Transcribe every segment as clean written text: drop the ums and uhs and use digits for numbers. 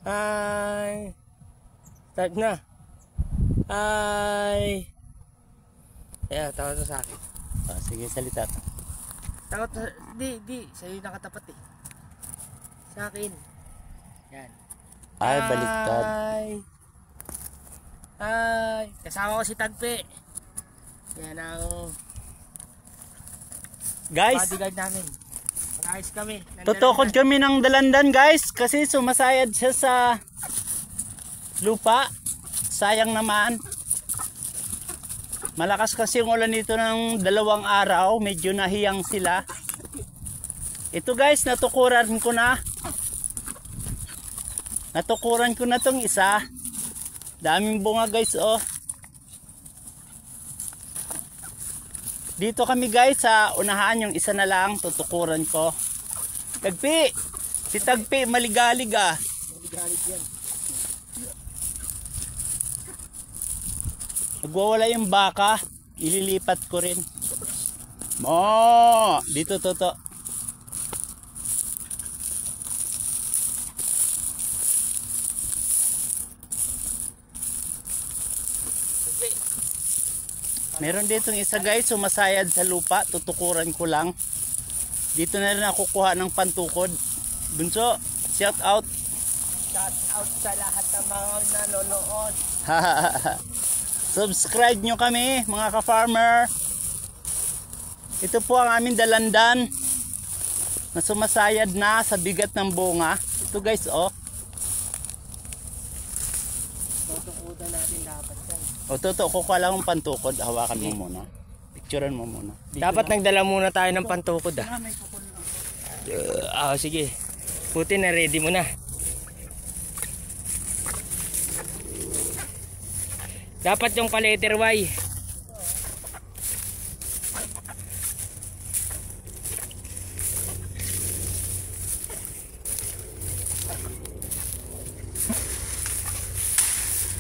Hi. Start na. Hi. Ayan, tawag to sa akin. Sige, salita. Tawag to, di. Sa'yo nakatapat eh. Sa akin. Yan. Ay, baliktad. Hi. Kasama ko si Tagpe. Yan ang Guys, bodyguard namin. Ayos kami. tutukod kami ng dalandan guys. Kasi sumasayad siya sa lupa. Sayang naman. Malakas kasi yung ulan dito ng 2 araw. Medyo nahiyang sila. Ito guys, natukuran ko na. Natukuran ko na tong isa. Daming bunga guys, oh. Dito kami guys sa unahan, yung isa na lang tutukuran ko. Tagpi! Si Tagpi maligalig ah. Maligalig yan. Nagwawala yung baka, ililipat ko rin. Mo, dito toto. Meron ditong isa guys, sumasayad sa lupa, tutukuran ko lang. Dito na rin ako kuha ng pantukod. Bunso, shout out. Shout out sa lahat ng mga nanonood. Subscribe nyo kami mga ka-farmer. Ito po ang aming dalandan na sumasayad na sa bigat ng bunga. Ito guys, oh. Tutukudan natin dapat yan. O toto, kukuha lang ang pantukod. Hawakan mo muna. Picturean mo muna. Dapat nagdala muna tayo ng pantukod ah. Sige. Puti na ready mo na. Dapat yung pa-letter Y.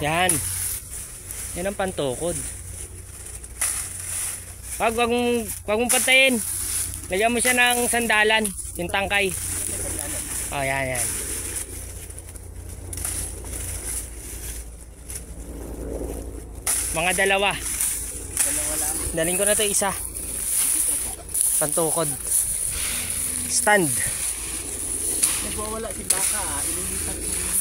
Yan. Yan ang pantukod. Wag mong patayin. Lagyan mo siya ng sandalan, yung tangkay. Oh, yan. Mga dalawa. Dalawa lang. Daling ko na to isa. Pantukod. Stand. Nagwawala si baka, ililipat ko.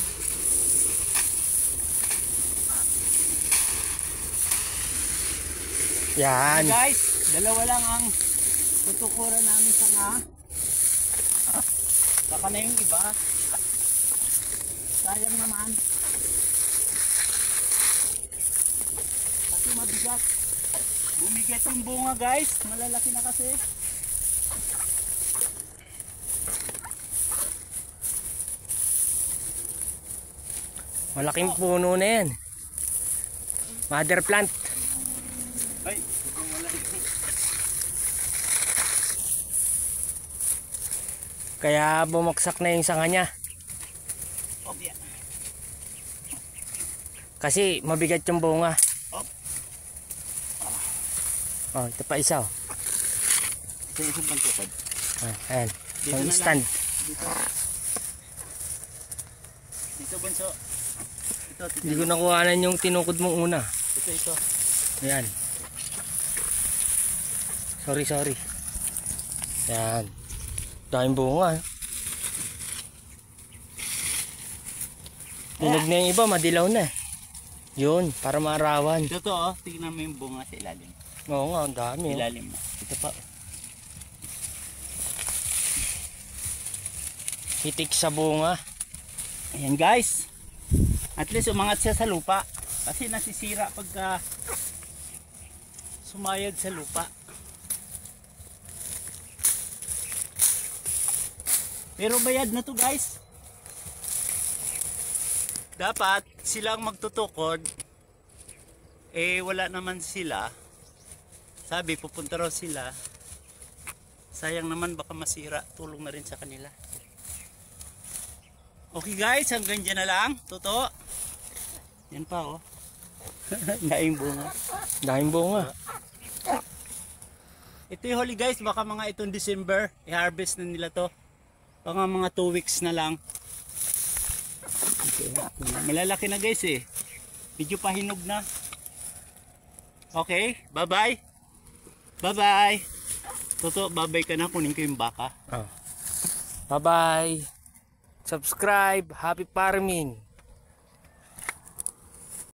Yan. Guys, dalawa lang ang tutukuran namin sa nga. Baka na yung iba. Sayang naman. Kasi mabigat. Bumigat yung bunga guys. Malalaki na kasi. Malaking puno na yan. Mother plant. Ay, wala ito. Kaya bumagsak na yung sanga niya. Obya. Kasi mabigat yung bunga. Oh, ito pa isa. Oh. Ito yung isang pantukod. Ayan. Dito Yung na stand. Dito bunso. Ito. Hindi ko nakuhanan yung tinukod mong una. Ito. Ayan. Sorry. Ayan. Daming bunga. Dinig na yung iba, madilaw na. Yun, para maarawan. Ito to, oh. Tingnan mo yung bunga sa ilalim. Oo nga, ang dami. Ilalim na. Ito pa. Hitik sa bunga. Ayan guys. At least umangat siya sa lupa. Kasi nasisira pagka sumayad sa lupa. Pero bayad na to guys. Dapat silang magtutukod. Eh wala naman sila. Sabi pupunta raw sila. Sayang naman baka masira. Tulong na rin sa kanila. Okay guys, hanggang dyan na lang. Totoo. Yan pa oh. Daing bunga. Daming bunga. Ito yung huli guys, baka mga itong December, i-harvest na nila to. Baka mga 2 weeks na lang. Malalaki na guys eh. Medyo pahinog na. Okay, bye-bye. Bye-bye. Toto, bye-bye ka na. Kunin ko yung baka. Bye-bye. Subscribe. Happy farming.